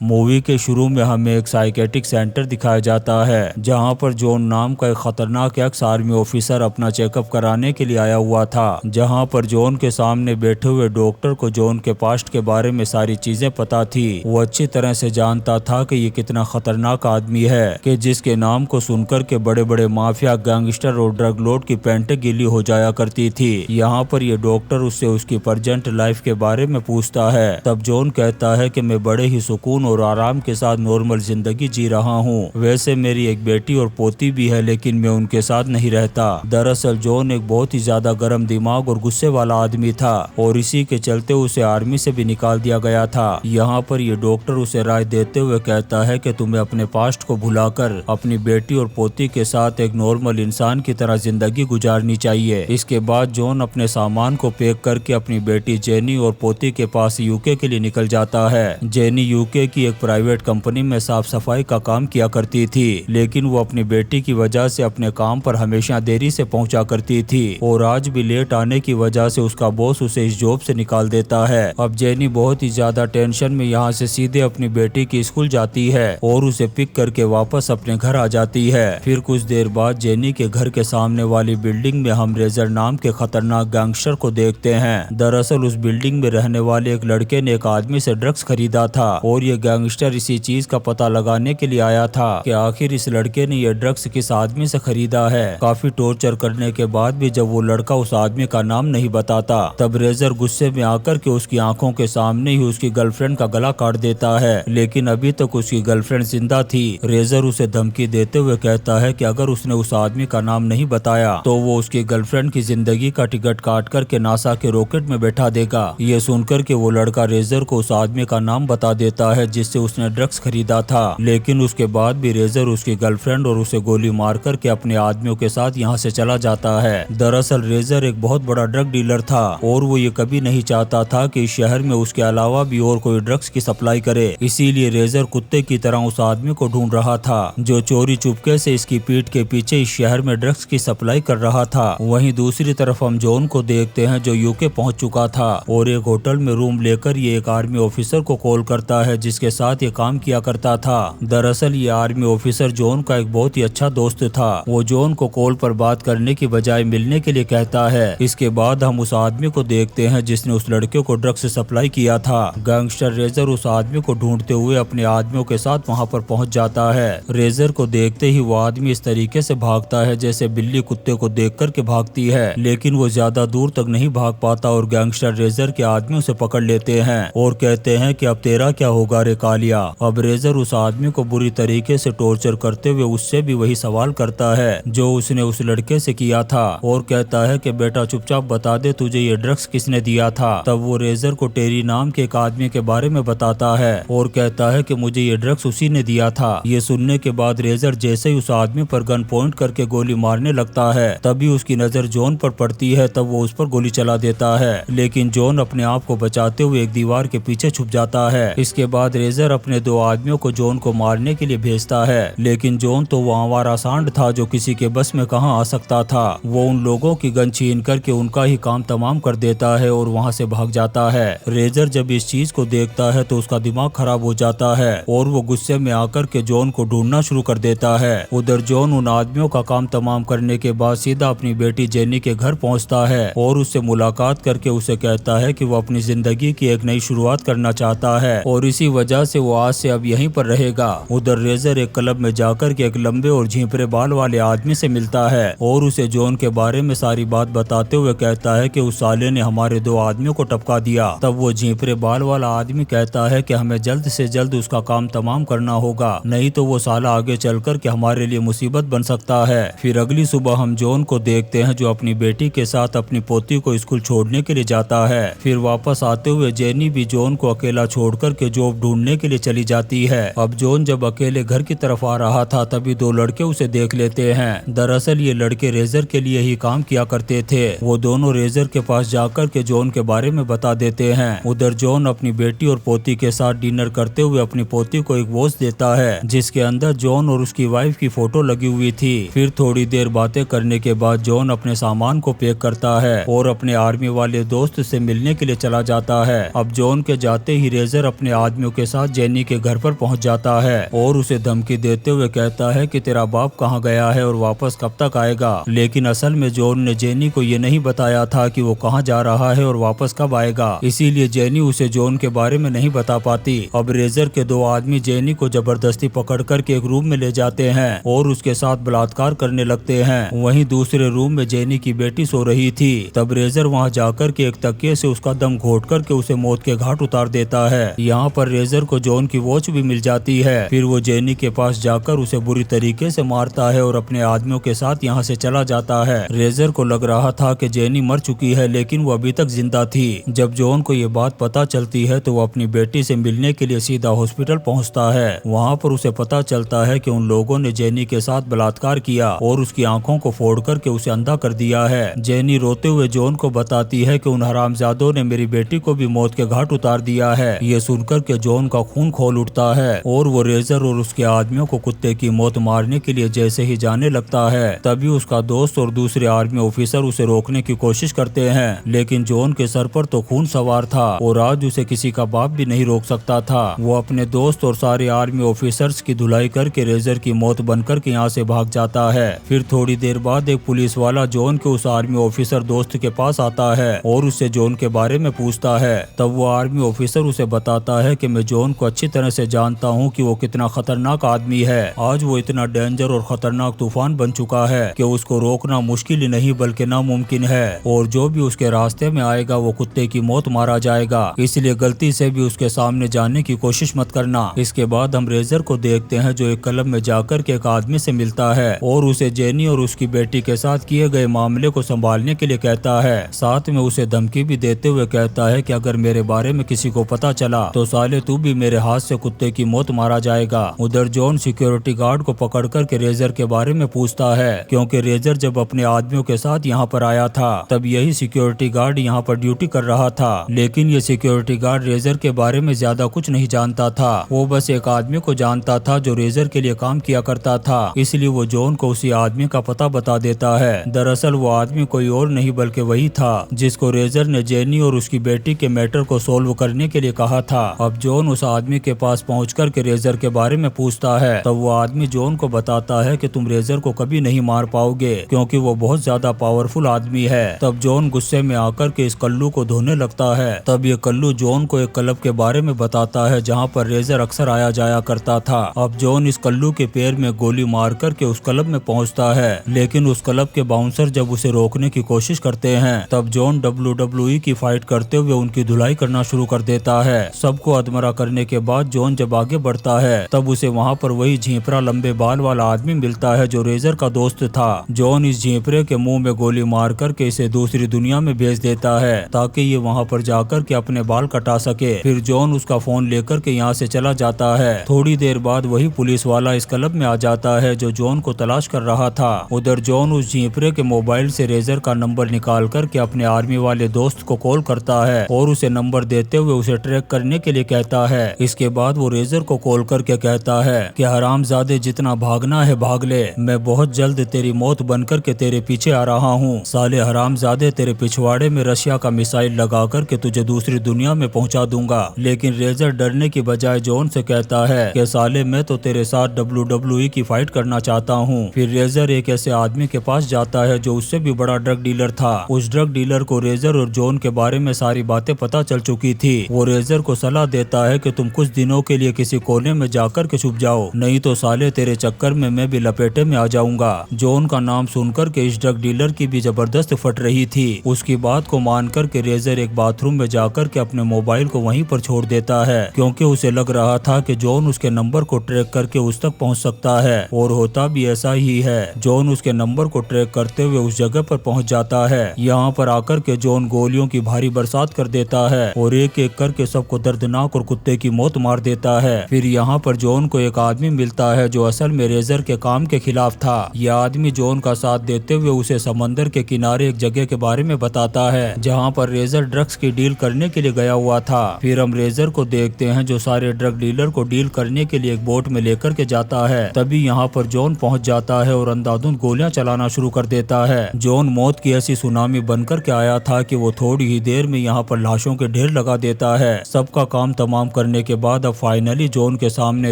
Movie के शुरू में हमें एक साइकेट्रिक सेंटर दिखाया जाता है जहां पर जॉन नाम का एक खतरनाक एक्स आर्मी ऑफिसर अपना चेकअप कराने के लिए आया हुआ था। जहां पर जॉन के सामने बैठे हुए डॉक्टर को जॉन के पास्ट के बारे में सारी चीजें पता थी। वो अच्छी तरह से जानता था कि ये कितना खतरनाक आदमी है कि जिसके नाम को सुनकर के बड़े बड़े माफिया, गैंगस्टर और ड्रग लॉर्ड की पैंटें गीली हो जाया करती थी। यहाँ पर ये डॉक्टर उससे उसकी प्रेजेंट लाइफ के बारे में पूछता है। तब जॉन कहता है कि मैं बड़े ही सुकून और आराम के साथ नॉर्मल जिंदगी जी रहा हूँ। वैसे मेरी एक बेटी और पोती भी है, लेकिन मैं उनके साथ नहीं रहता। दरअसल जॉन एक बहुत ही ज्यादा गर्म दिमाग और गुस्से वाला आदमी था और इसी के चलते उसे आर्मी से भी निकाल दिया गया था। यहाँ पर ये डॉक्टर उसे राय देते हुए कहता है कि तुम्हें अपने पास्ट को भुलाकर अपनी बेटी और पोती के साथ एक नॉर्मल इंसान की तरह जिंदगी गुजारनी चाहिए। इसके बाद जॉन अपने सामान को पैक करके अपनी बेटी जेनी और पोती के पास यूके के लिए निकल जाता है। जेनी यूके की एक प्राइवेट कंपनी में साफ सफाई का काम किया करती थी, लेकिन वो अपनी बेटी की वजह से अपने काम पर हमेशा देरी से पहुंचा करती थी और आज भी लेट आने की वजह से उसका बॉस उसे इस जॉब से निकाल देता है। अब जेनी बहुत ही ज्यादा टेंशन में यहाँ से सीधे अपनी बेटी की स्कूल जाती है और उसे पिक करके वापस अपने घर आ जाती है। फिर कुछ देर बाद जेनी के घर के सामने वाली बिल्डिंग में हम रेजर नाम के खतरनाक गैंगस्टर को देखते हैं। दरअसल उस बिल्डिंग में रहने वाले एक लड़के ने एक आदमी से ड्रग्स खरीदा था और ये गैंगस्टर इसी चीज का पता लगाने के लिए आया था कि आखिर इस लड़के ने ये ड्रग्स किस आदमी से खरीदा है। काफी टॉर्चर करने के बाद भी जब वो लड़का उस आदमी का नाम नहीं बताता, तब रेजर गुस्से में आकर के उसकी आंखों के सामने ही उसकी गर्लफ्रेंड का गला काट देता है। लेकिन अभी तक उसकी गर्लफ्रेंड जिंदा थी। रेजर उसे धमकी देते हुए कहता है कि अगर उसने उस आदमी का नाम नहीं बताया तो वो उसकी गर्लफ्रेंड की जिंदगी का टिकट काट करके नासा के रॉकेट में बैठा देगा। ये सुनकर के वो लड़का रेजर को उस आदमी का नाम बता देता है जिससे उसने ड्रग्स खरीदा था। लेकिन उसके बाद भी रेजर उसकी गर्लफ्रेंड और उसे गोली मार करके अपने आदमियों के साथ यहाँ से चला जाता है। दरअसल रेजर एक बहुत बड़ा ड्रग डीलर था और वो ये कभी नहीं चाहता था कि इस शहर में उसके अलावा भी और कोई ड्रग्स की सप्लाई करे। इसीलिए रेजर कुत्ते की तरह उस आदमी को ढूंढ रहा था जो चोरी चुपके से इसकी पीठ के पीछे इस शहर में ड्रग्स की सप्लाई कर रहा था। वहीं दूसरी तरफ हम जॉन को देखते हैं जो यूके पहुंच चुका था और एक होटल में रूम लेकर ये एक आर्मी ऑफिसर को कॉल करता है जिसके साथ ये काम किया करता था। दरअसल ये आर्मी ऑफिसर जॉन का एक बहुत ही अच्छा दोस्त था। वो जॉन को कॉल पर बात करने की बजाय मिलने के लिए कहता है। इसके बाद हम उस आदमी को देखते हैं जिसने उस लड़के को ड्रग्स सप्लाई किया था। गैंगस्टर रेजर उस आदमी को ढूंढते हुए अपने आदमियों के साथ वहां पर पहुंच जाता है। रेजर को देखते ही वो आदमी इस तरीके से भागता है जैसे बिल्ली कुत्ते को देख करके भागती है, लेकिन वो ज्यादा दूर तक नहीं भाग पाता और गैंगस्टर रेजर के आदमी उसे पकड़ लेते हैं और कहते हैं कि अब तेरा क्या होगा रे कालिया। अब रेजर उस आदमी को बुरी तरीके से टॉर्चर करते हुए उससे भी वही सवाल करता है जो उसने उस लड़के से किया था और कहता है कि बेटा चुपचाप बता दे तुझे ये ड्रग्स किसने दिया था। तब वो रेजर को टेरी नाम के एक आदमी के बारे में बताता है और कहता है कि मुझे ये ड्रग्स उसी ने दिया था। ये सुनने के बाद रेजर जैसे ही उस आदमी पर गन पॉइंट करके गोली मारने लगता है तभी उसकी नजर जॉन पर पड़ती है। तब वो उस पर गोली चला देता है, लेकिन जॉन अपने आप को बचाते हुए एक दीवार के पीछे छुप जाता है। इसके बाद रेजर अपने दो आदमियों को जॉन को मारने के लिए भेजता है, लेकिन जॉन तो वो आवारा सांड था जो किसी के बस में कहां आ सकता था। वो उन लोगों की गन छीन करके उनका ही काम तमाम कर देता है और वहां से भाग जाता है। रेजर जब इस चीज को देखता है तो उसका दिमाग खराब हो जाता है और वो गुस्से में आकर के जॉन को ढूंढना शुरू कर देता है। उधर जॉन उन आदमियों का काम तमाम करने के बाद सीधा अपनी बेटी जेनी के घर पहुंचता है और उससे मुलाकात करके उसे कहता है कि वो अपनी जिंदगी की एक नई शुरुआत करना चाहता है और इसी वजह से वो आज से अब यहीं पर रहेगा। उधर रेजर एक क्लब में जाकर के एक लंबे और झींपरे बाल वाले आदमी से मिलता है और उसे जॉन के बारे में सारी बात बताते हुए कहता है कि उस साले ने हमारे दो आदमियों को टपका दिया। तब वो झींपरे बाल वाला आदमी कहता है कि हमें जल्द से जल्द उसका काम तमाम करना होगा, नहीं तो वो साला आगे चलकर के हमारे लिए मुसीबत बन सकता है। फिर अगली सुबह हम जॉन को देखते हैं जो अपनी बेटी के साथ अपनी पोती को स्कूल छोड़ने के लिए जाता है। फिर वापस आते हुए जेनी भी जॉन को अकेला छोड़कर के जॉब ढूंढने के लिए चली जाती है। अब जॉन जब अकेले घर की तरफ आ रहा था तभी दो लड़के उसे देख लेते हैं। दरअसल ये लड़के रेजर के लिए ही काम किया करते थे। वो दोनों रेजर के पास जाकर के जॉन के बारे में बता देते हैं। उधर जॉन अपनी बेटी और पोती के साथ डिनर करते हुए अपनी पोती को एक वॉच देता है जिसके अंदर जॉन और उसकी वाइफ की फोटो लगी हुई थी। फिर थोड़ी देर बातें करने के बाद जॉन अपने सामान को पैक करता है और अपने आर्मी वाले दोस्त से मिलने के लिए चला जाता है। अब जॉन के जाते ही रेजर अपने आदमियों के साथ जेनी के घर पर पहुंच जाता है और उसे धमकी देते हुए कहता है कि तेरा बाप कहां गया है और वापस कब तक आएगा। लेकिन असल में जॉन ने जेनी को ये नहीं बताया था कि वो कहां जा रहा है और वापस कब आएगा, इसीलिए जेनी उसे जॉन के बारे में नहीं बता पाती। अब रेजर के दो आदमी जेनी को जबरदस्ती पकड़ करके एक रूम में ले जाते हैं और उसके साथ बलात्कार करने लगते हैं। वहीं दूसरे रूम में जेनी की बेटी सो रही थी। तब रेजर वहां जाकर के एक तकिए से उसका दम घोट करके उसे मौत के घाट उतार देता है। यहाँ पर रेजर को जॉन की वॉच भी मिल जाती है। फिर वो जेनी के पास जाकर उसे बुरी तरीके से मारता है और अपने आदमियों के साथ यहाँ से चला जाता है। रेजर को लग रहा था कि जेनी मर चुकी है, लेकिन वो अभी तक जिंदा थी। जब जॉन को ये बात पता चलती है तो वो अपनी बेटी से मिलने के लिए सीधा हॉस्पिटल पहुंचता है। वहाँ पर उसे पता चलता है कि उन लोगों ने जेनी के साथ बलात्कार किया और उसकी आंखों को फोड़ करके उसे अंधा कर दिया है। जेनी रोते हुए जॉन को बताती है कि उन हरामजादों ने मेरी बेटी को भी मौत के घाट उतार दिया है। ये सुनकर के जॉन का खून खोल उठता है और वो रेजर और उसके आदमियों को कुत्ते की मौत मारने के लिए जैसे ही जाने लगता है, तभी उसका दोस्त और दूसरे आर्मी ऑफिसर उसे रोकने की कोशिश करते हैं। लेकिन जॉन के सर पर तो खून सवार था और आज उसे किसी का बाप भी नहीं रोक सकता था। वो अपने दोस्त और सारे आर्मी ऑफिसर्स की धुलाई करके रेजर की मौत बनकर के यहाँ से भाग जाता है। फिर थोड़ी देर बाद एक पुलिस वाला जॉन के उस आर्मी ऑफिसर दोस्त के पास आता है और उससे जॉन के बारे में पूछता है। तब वो आर्मी ऑफिसर उसे बताता है कि मैं जॉन को अच्छी तरह से जानता हूँ कि वो कितना खतरनाक आदमी है। आज वो इतना डेंजर और खतरनाक तूफान बन चुका है कि उसको रोकना मुश्किल ही नहीं बल्कि नामुमकिन है, और जो भी उसके रास्ते में आएगा वो कुत्ते की मौत मारा जाएगा। इसलिए गलती से भी उसके सामने जाने की कोशिश मत करना। इसके बाद हम रेजर को देखते हैं जो एक क्लब में जाकर के एक आदमी से मिलता है और उसे जेनी और उसकी बेटी के साथ किए गए मामले को संभालने के लिए कहता है। साथ में उसे धमकी भी देते हुए कहता है कि अगर मेरे बारे में किसी को पता चला तो साले तू भी मेरे हाथ से कुत्ते की मौत मारा जाएगा। उधर जॉन सिक्योरिटी गार्ड को पकड़ कर के रेजर के बारे में पूछता है, क्योंकि रेजर जब अपने आदमियों के साथ यहाँ पर आया था तब यही सिक्योरिटी गार्ड यहाँ पर ड्यूटी कर रहा था। लेकिन ये सिक्योरिटी गार्ड रेजर के बारे में ज्यादा कुछ नहीं जानता था। वो बस एक आदमी को जानता था जो रेजर के लिए काम किया करता था, इसलिए वो जॉन को उसी आदमी का पता बता देता है। दरअसल वो आदमी कोई और नहीं बल्कि वही था जिसको रेजर ने जेनी और उसकी बेटी के मैटर को सोल्व करने के लिए कहा था। अब जॉन उस आदमी के पास पहुँच कर के रेजर के बारे में पूछता है। तब वो आदमी जॉन को बताता है कि तुम रेजर को कभी नहीं मार पाओगे क्योंकि वो बहुत ज्यादा पावरफुल आदमी है। तब जॉन गुस्से में आकर के इस कल्लू को धोने लगता है। तब ये कल्लू जॉन को एक क्लब के बारे में बताता है जहाँ पर रेजर अक्सर आया जाया करता था। अब जॉन इस कल्लू के पैर में गोली मार करके उस क्लब में पहुँचता है, लेकिन उस क्लब के बाउंसर जब उसे रोकने की कोशिश करते हैं तब जॉन WWE की फाइट करते हुए उनकी धुलाई करना शुरू कर देता है। सबको अधमरा करने के बाद जॉन जब आगे बढ़ता है तब उसे वहाँ पर वही झींपरा लंबे बाल वाला आदमी मिलता है जो रेजर का दोस्त था। जॉन इस झींपरे के मुंह में गोली मार करके इसे दूसरी दुनिया में भेज देता है ताकि ये वहाँ पर जाकर के अपने बाल कटा सके। फिर जॉन उसका फोन लेकर के यहाँ से चला जाता है। थोड़ी देर बाद वही पुलिस वाला इस क्लब में आ जाता है जो जॉन को तलाश कर रहा था। उधर जॉन उस झींपरे के मोबाइल से रेजर का नंबर निकाल करके अपने आर्मी वाले दोस्त को कॉल करता है और उसे नंबर देते हुए उसे ट्रैक करने के लिए कहता है। इसके बाद वो रेजर को कॉल करके कहता है कि हरामजादे जितना भागना है भाग ले, मैं बहुत जल्द तेरी मौत बनकर के तेरे पीछे आ रहा हूँ। साले हरामजादे तेरे पिछवाड़े में रशिया का मिसाइल लगा करके तुझे दूसरी दुनिया में पहुँचा दूंगा। लेकिन रेजर डरने की बजाय जॉन से कहता है कि साले मैं तो तेरे साथ WWE की फाइट करना चाहता हूँ। फिर रेजर एक ऐसे आदमी के पास जाता है जो उससे भी बड़ा ड्रग डीलर था। उस ड्रग डीलर को रेजर और जॉन के बारे में सारी बातें पता चल चुकी थी। वो रेजर को सलाह देता है कि तुम कुछ दिनों के लिए किसी कोने में जाकर के छुप जाओ, नहीं तो साले तेरे चक्कर में मैं भी लपेटे में आ जाऊंगा। जॉन का नाम सुनकर के इस ड्रग डीलर की भी जबरदस्त फट रही थी। उसकी बात को मानकर के रेजर एक बाथरूम में जाकर के अपने मोबाइल को वहीं पर छोड़ देता है, क्योंकि उसे लग रहा था कि जॉन उसके नंबर को ट्रैक करके उस तक पहुंच सकता है, और होता भी ऐसा ही है। जॉन उसके नंबर को ट्रैक करते हुए उस जगह पर पहुंच जाता है। यहाँ पर आकर के जॉन गोलियों की भारी बरसात कर देता है और एक एक करके सबको दर्दनाक और कुत्ते की मौत मार देता है। फिर यहाँ पर जॉन को एक आदमी मिलता है जो असल में रेजर के काम के खिलाफ था। यह आदमी जॉन का साथ देते हुए उसे समंदर के किनारे एक जगह के बारे में बताता है जहाँ पर रेजर ड्रग्स की डील करने के लिए गया हुआ था। फिर हम रेजर को देखते हैं जो सारे ड्रग डीलर को डील करने के लिए एक बोट में लेकर के जाता है। तभी यहाँ पर जॉन पहुँच जाता है और अंधाधुंध गोलियां चलाना शुरू कर देता है। जॉन मौत की ऐसी सुनामी बनकर के आया था कि वो थोड़ी ही देर में यहाँ पर लाशों के ढेर लगा देता है। सबका काम तमाम करने के बाद अब फाइनली जॉन के सामने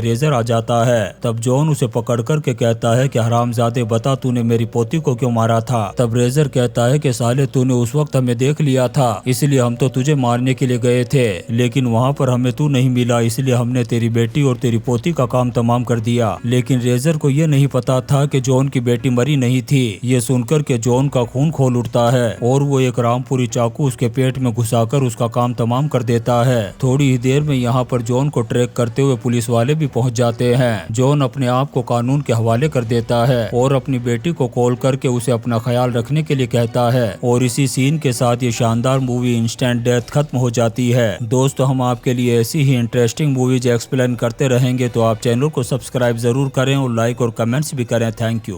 रेजर आ जाता है। तब जॉन उसे पकड़ कर के कहता है कि हरामजादे बता तूने मेरी पोती को क्यों मारा था। तब रेजर कहता है कि साले तूने उस वक्त हमें देख लिया था, इसलिए हम तो तुझे मारने के लिए गए थे, लेकिन वहाँ पर हमें तू नहीं मिला, इसलिए हमने तेरी बेटी और तेरी पोती का काम तमाम कर दिया। लेकिन रेजर को ये नहीं पता था कि जॉन की बेटी मरी नहीं थी। ये सुनकर के जॉन का खून खोल उठता है और वो एक रामपुरी चाकू उसके पेट में घुसाकर उसका काम तमाम कर देता है। थोड़ी ही देर में यहाँ पर जॉन को ट्रैक करते हुए पुलिस वाले भी पहुँच जाते हैं। जॉन अपने आप को कानून के हवाले कर देता है और अपनी बेटी को कॉल करके उसे अपना ख्याल रखने के लिए कहता है। और इसी सीन के साथ ये शानदार मूवी इंस्टेंट डेथ खत्म हो जाती है। दोस्तों, हम आपके लिए ऐसी ही इंटरेस्टिंग मूवीज एक्सप्लेन करते रहेंगे, तो आप चैनल को सब्सक्राइब जरूर करें और लाइक और कमेंट्स भी करें। Thank you.